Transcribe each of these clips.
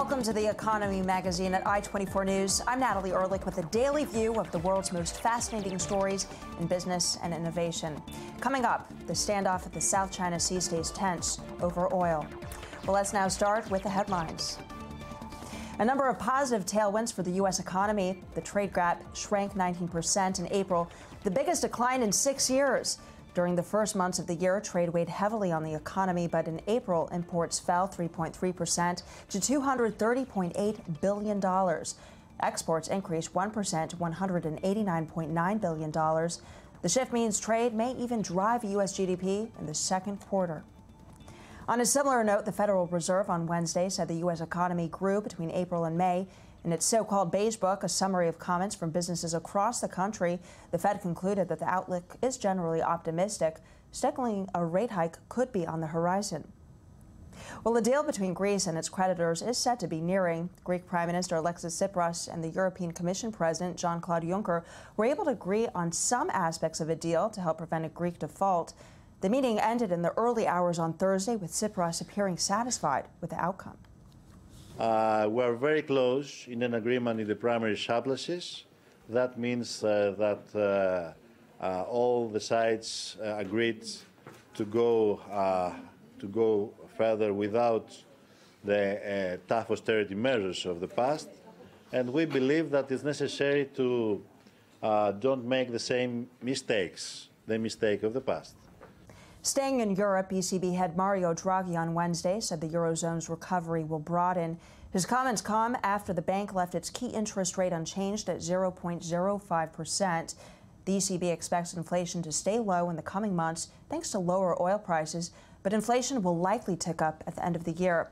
Welcome to the Economy Magazine at I-24 News. I'm Natalie Ehrlich with a daily view of the world's most fascinating stories in business and innovation. Coming up, the standoff at the South China Sea stays tense over oil. Well, let's now start with the headlines. A number of positive tailwinds for the U.S. economy. The trade gap shrank 19% in April, the biggest decline in 6 years. During the first months of the year, trade weighed heavily on the economy, but in April, imports fell 3.3% to $230.8 billion. Exports increased 1% to $189.9 billion. The shift means trade may even drive U.S. GDP in the second quarter. On a similar note, the Federal Reserve on Wednesday said the U.S. economy grew between April and May. In its so-called Beige Book, a summary of comments from businesses across the country, the Fed concluded that the outlook is generally optimistic, signaling a rate hike could be on the horizon. Well, a deal between Greece and its creditors is set to be nearing. Greek Prime Minister Alexis Tsipras and the European Commission President Jean-Claude Juncker were able to agree on some aspects of a deal to help prevent a Greek default. The meeting ended in the early hours on Thursday, with Tsipras appearing satisfied with the outcome. We're very close in an agreement in the primary surpluses. That means that all the sides agreed to go further without the tough austerity measures of the past, and we believe that it's necessary to don't make the same mistakes, the mistake of the past. Staying in Europe, ECB head Mario Draghi on Wednesday said the Eurozone's recovery will broaden. His comments come after the bank left its key interest rate unchanged at 0.05%. The ECB expects inflation to stay low in the coming months thanks to lower oil prices, but inflation will likely tick up at the end of the year.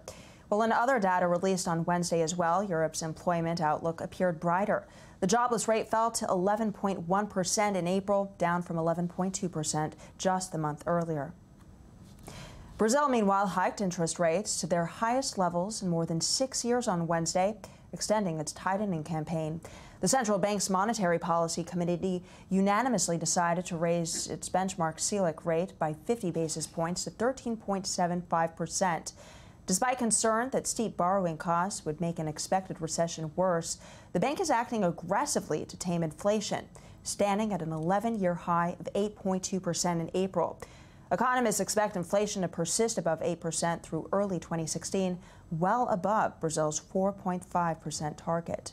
Well, in other data released on Wednesday as well, Europe's employment outlook appeared brighter. The jobless rate fell to 11.1% in April, down from 11.2% just the month earlier. Brazil, meanwhile, hiked interest rates to their highest levels in more than 6 years on Wednesday, extending its tightening campaign. The central bank's monetary policy committee unanimously decided to raise its benchmark Selic rate by 50 basis points to 13.75%. Despite concern that steep borrowing costs would make an expected recession worse, the bank is acting aggressively to tame inflation, standing at an 11-year high of 8.2% in April. Economists expect inflation to persist above 8% through early 2016, well above Brazil's 4.5% target.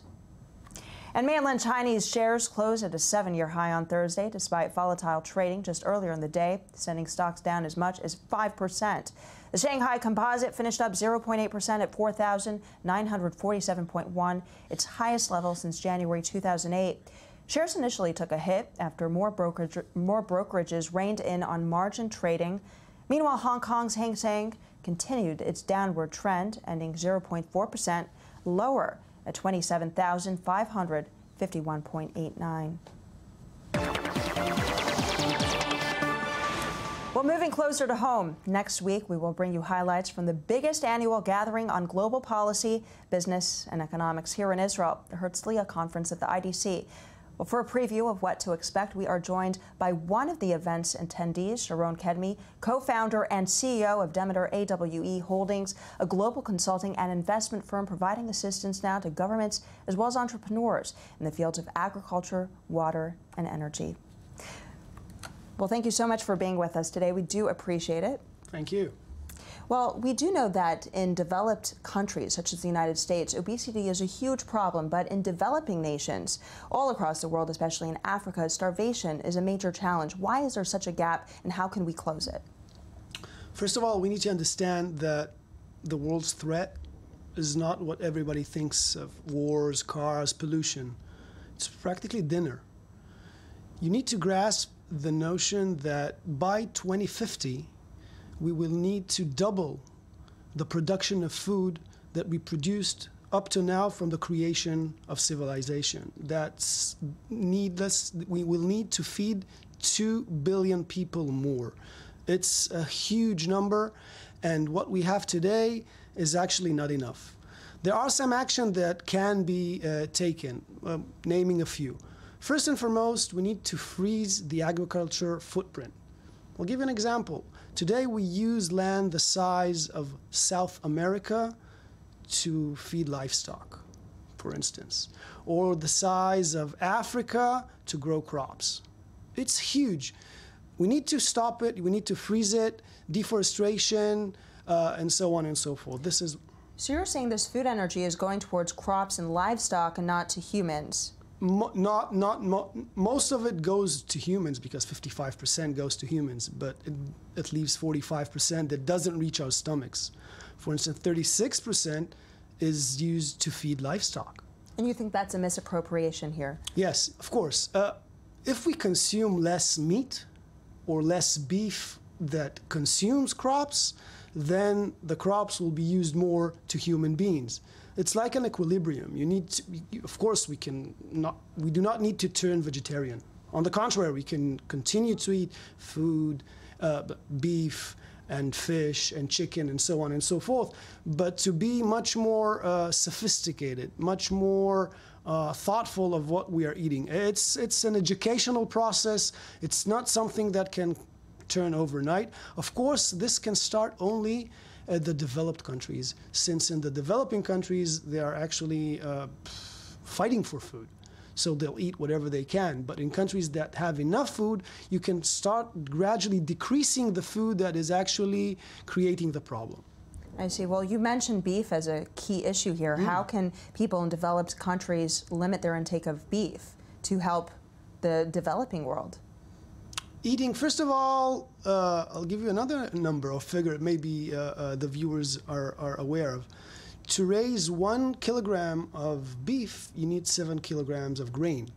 And mainland Chinese shares closed at a 7-year high on Thursday, despite volatile trading just earlier in the day, sending stocks down as much as 5%. The Shanghai Composite finished up 0.8% at 4,947.1, its highest level since January 2008. Shares initially took a hit after more brokerages reined in on margin trading. Meanwhile, Hong Kong's Hang Seng continued its downward trend, ending 0.4% lower at 27,551.89. Well, moving closer to home, next week we will bring you highlights from the biggest annual gathering on global policy, business, and economics here in Israel, the Herzliya Conference at the IDC. Well, for a preview of what to expect, we are joined by one of the event's attendees, Sharon Kedmi, co-founder and CEO of Demeter AWE Holdings, a global consulting and investment firm providing assistance now to governments as well as entrepreneurs in the fields of agriculture, water, and energy. Well, thank you so much for being with us today. We do appreciate it. Thank you. Well, we do know that in developed countries, such as the United States, obesity is a huge problem, but in developing nations all across the world, especially in Africa, starvation is a major challenge. Why is there such a gap, and how can we close it? First of all, we need to understand that the world's threat is not what everybody thinks of: wars, cars, pollution. It's practically dinner. You need to grasp the notion that by 2050, we will need to double the production of food that we produced up to now from the creation of civilization. That's needless. We will need to feed 2 billion people more. It's a huge number, and what we have today is actually not enough. There are some action that can be taken, naming a few. First and foremost, we need to freeze the agriculture footprint. I'll give you an example. Today we use land the size of South America to feed livestock, for instance, or the size of Africa to grow crops. It's huge. We need to stop it. We need to freeze it, deforestation, and so on and so forth. This is. So you're saying this food energy is going towards crops and livestock and not to humans? Most of it goes to humans because 55% goes to humans, but it leaves 45% that doesn't reach our stomachs. For instance, 36% is used to feed livestock. And you think that's a misappropriation here? Yes, of course. If we consume less meat or less beef that consumes crops, then the crops will be used more to human beings. It's like an equilibrium. You need to, of course, we do not need to turn vegetarian. On the contrary, we can continue to eat food, beef and fish and chicken and so on and so forth, but to be much more sophisticated, much more thoughtful of what we are eating. It's an educational process. It's not something that can turn overnight. Of course, this can start only at the developed countries, since in the developing countries they are actually fighting for food. So they'll eat whatever they can. But in countries that have enough food, you can start gradually decreasing the food that is actually creating the problem. I see. Well, you mentioned beef as a key issue here. How can people in developed countries limit their intake of beef to help the developing world? Eating, first of all, I'll give you another number or figure maybe the viewers are aware of. To raise 1 kilogram of beef, you need 7 kilograms of grain,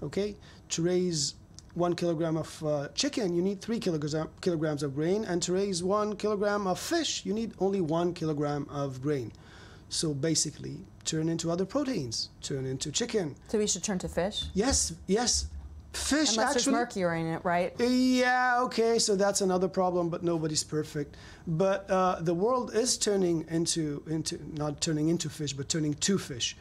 okay? To raise 1 kilogram of chicken, you need 3 kilograms of grain, and to raise 1 kilogram of fish, you need only 1 kilogram of grain. So basically, turn into other proteins, turn into chicken. So we should turn to fish? Yes, yes. Fish, unless actually, there's mercury in it, right? Yeah, okay, so that's another problem, but nobody's perfect. But the world is turning not turning into fish, but turning to fish.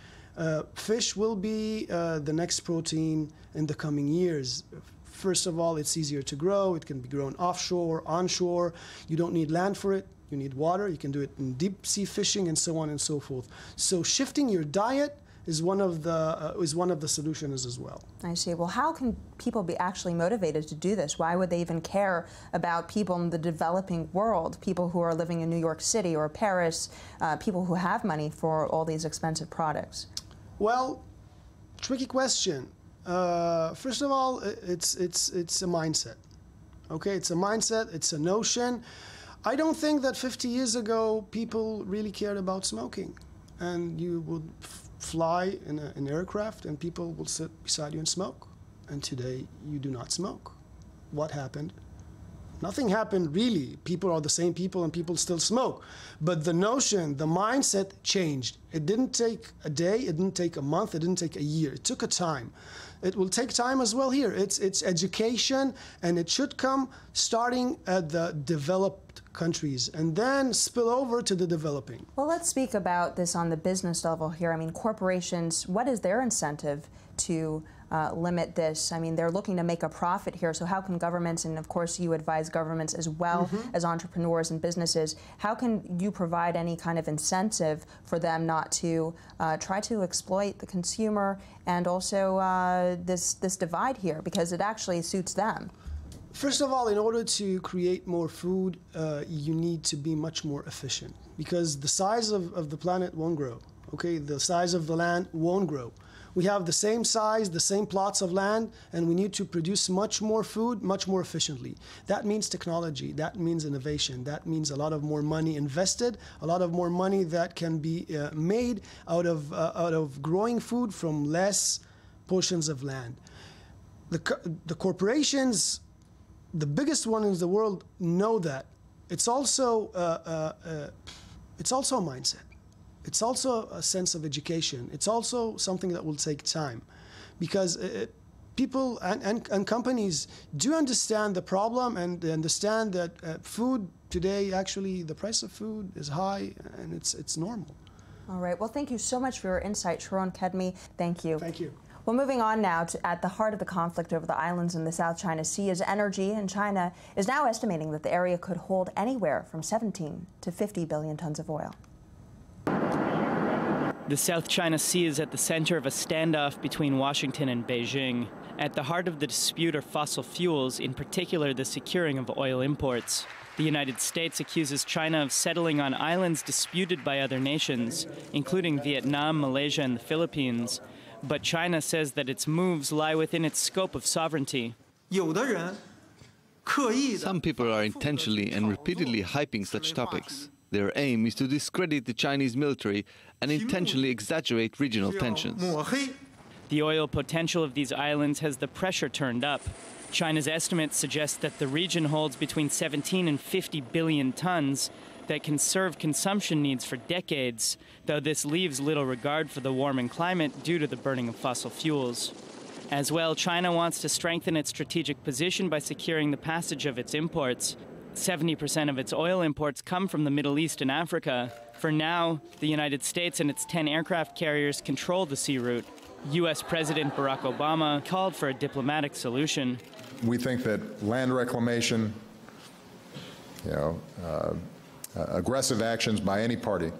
Fish will be the next protein in the coming years. First of all, it's easier to grow. It can be grown offshore, onshore. You don't need land for it. You need water. You can do it in deep sea fishing and so on and so forth. So shifting your diet is one of the solutions as well. I see. Well, how can people be actually motivated to do this? Why would they even care about people in the developing world, people who are living in New York City or Paris, people who have money for all these expensive products? Well, tricky question. First of all, it's a mindset. Okay, it's a mindset. It's a notion. I don't think that 50 years ago people really cared about smoking, and you would fly in an aircraft and people will sit beside you and smoke. And today you do not smoke. What happened? Nothing happened really. People are the same people and people still smoke. But the notion, the mindset changed. It didn't take a day, it didn't take a month, it didn't take a year. It took a time. It will take time as well here. It's education, and it should come starting at the developed countries and then spill over to the developing. Well, let's speak about this on the business level here. I mean, corporations, what is their incentive to limit this? I mean, they're looking to make a profit here, so how can governments, and of course you advise governments as well as entrepreneurs and businesses, how can you provide any kind of incentive for them not to try to exploit the consumer and also this divide here, because it actually suits them? First of all, in order to create more food, you need to be much more efficient, because the size of the planet won't grow, okay? The size of the land won't grow. We have the same size, the same plots of land, and we need to produce much more food, much more efficiently. That means technology, that means innovation, that means a lot of more money invested, a lot of more money that can be made out of growing food from less portions of land. The corporations, the biggest one in the world, know that. It's also a mindset. It's also a sense of education. It's also something that will take time, because people and companies do understand the problem, and they understand that food today, actually, the price of food is high, and it's normal. All right. Well, thank you so much for your insight, Sharon Kedmi. Thank you. Thank you. Well, moving on now to at the heart of the conflict over the islands in the South China Sea is energy, and China is now estimating that the area could hold anywhere from 17 to 50 billion tons of oil. The South China Sea is at the center of a standoff between Washington and Beijing. At the heart of the dispute are fossil fuels, in particular the securing of oil imports. The United States accuses China of settling on islands disputed by other nations, including Vietnam, Malaysia, and the Philippines. But China says that its moves lie within its scope of sovereignty. Some people are intentionally and repeatedly hyping such topics. Their aim is to discredit the Chinese military and intentionally exaggerate regional tensions. The oil potential of these islands has the pressure turned up. China's estimates suggest that the region holds between 17 and 50 billion tons that can serve consumption needs for decades, though this leaves little regard for the warming climate due to the burning of fossil fuels. As well, China wants to strengthen its strategic position by securing the passage of its imports. 70% of its oil imports come from the Middle East and Africa. For now, the United States and its 10 aircraft carriers control the sea route. U.S. President Barack Obama called for a diplomatic solution. We think that land reclamation, aggressive actions by any party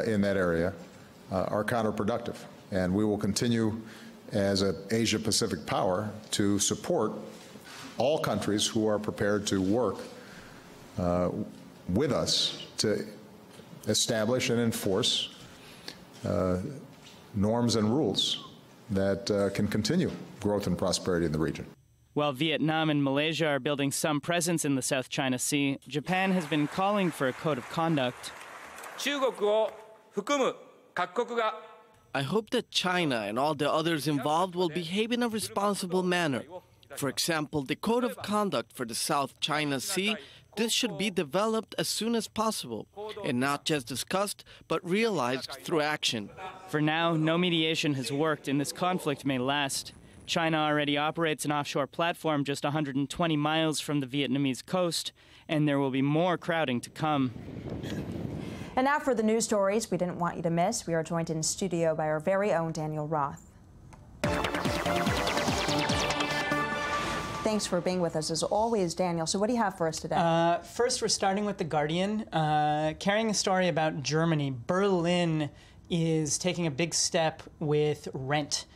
in that area are counterproductive. And we will continue as an Asia-Pacific power to support all countries who are prepared to work with us to establish and enforce norms and rules that can continue growth and prosperity in the region. While Vietnam and Malaysia are building some presence in the South China Sea, Japan has been calling for a code of conduct. I hope that China and all the others involved will behave in a responsible manner. For example, the code of conduct for the South China Sea, this should be developed as soon as possible, and not just discussed, but realized through action. For now, no mediation has worked, and this conflict may last. China already operates an offshore platform just 120 miles from the Vietnamese coast, and there will be more crowding to come. And now for the news stories we didn't want you to miss. We are joined in studio by our very own Daniel Roth. Thanks for being with us as always, Daniel. So what do you have for us today? First, we're starting with The Guardian, carrying a story about Germany. Berlin is taking a big step with rent.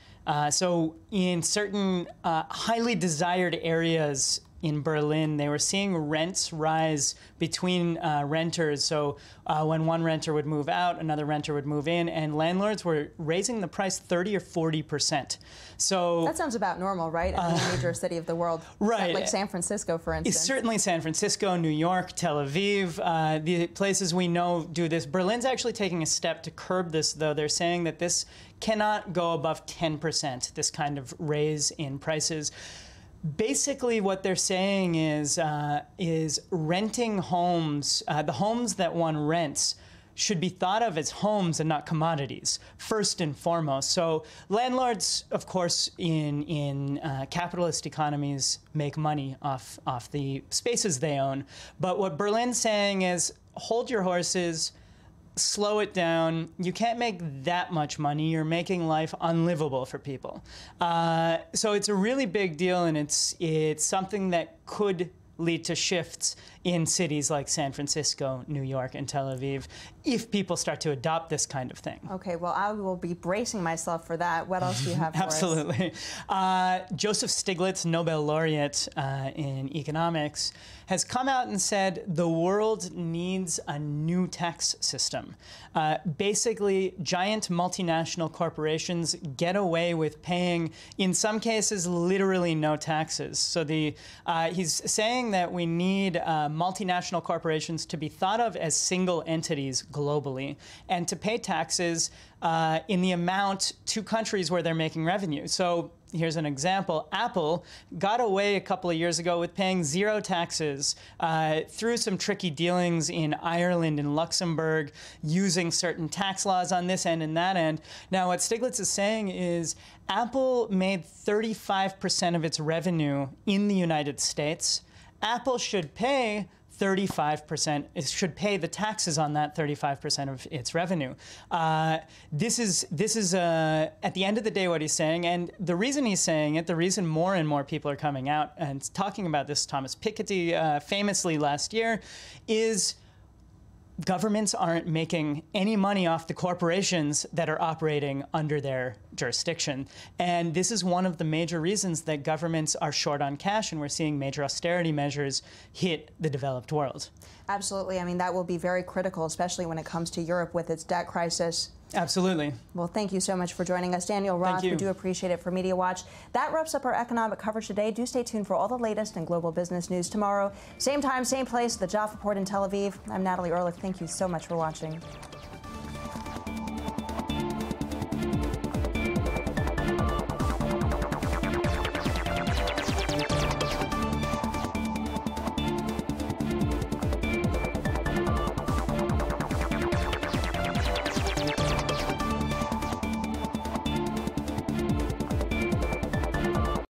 So in certain highly desired areas in Berlin, they were seeing rents rise between renters. So when one renter would move out, another renter would move in, and landlords were raising the price 30 or 40%. So that sounds about normal, right? In a major city of the world, right? Like San Francisco, for instance. It's certainly San Francisco, New York, Tel Aviv, the places we know do this. Berlin's actually taking a step to curb this, though. They're saying that this cannot go above 10%, this kind of raise in prices. Basically, what they're saying is renting homes, the homes that one rents, should be thought of as homes and not commodities, first and foremost. So landlords, of course, in capitalist economies make money off the spaces they own. But what Berlin's saying is, hold your horses, slow it down. You can't make that much money. You're making life unlivable for people. So it's a really big deal, and it's something that could lead to shifts in cities like San Francisco, New York, and Tel Aviv if people start to adopt this kind of thing. Okay, well, I will be bracing myself for that. What else do you have for Absolutely. Joseph Stiglitz, Nobel laureate in economics, has come out and said the world needs a new tax system. Basically, giant multinational corporations get away with paying, in some cases, literally no taxes. So he's saying that we need multinational corporations to be thought of as single entities globally and to pay taxes in the amount to countries where they're making revenue. So here's an example. Apple got away a couple of years ago with paying zero taxes through some tricky dealings in Ireland and Luxembourg, using certain tax laws on this end and that end. Now, what Stiglitz is saying is Apple made 35% of its revenue in the United States. Apple should pay 35%, it should pay the taxes on that 35% of its revenue. This is at the end of the day what he's saying, and the reason he's saying it, the reason more and more people are coming out and talking about this, Thomas Piketty famously last year, is governments aren't making any money off the corporations that are operating under their jurisdiction. And this is one of the major reasons that governments are short on cash, and we're seeing major austerity measures hit the developed world. Absolutely. I mean, that will be very critical, especially when it comes to Europe with its debt crisis. Absolutely. Well, thank you so much for joining us, Daniel Roth. We do appreciate it for Media Watch. That wraps up our economic coverage today. Do stay tuned for all the latest in global business news tomorrow. Same time, same place, the Jaffa Port in Tel Aviv. I'm Natalie Ehrlich. Thank you so much for watching.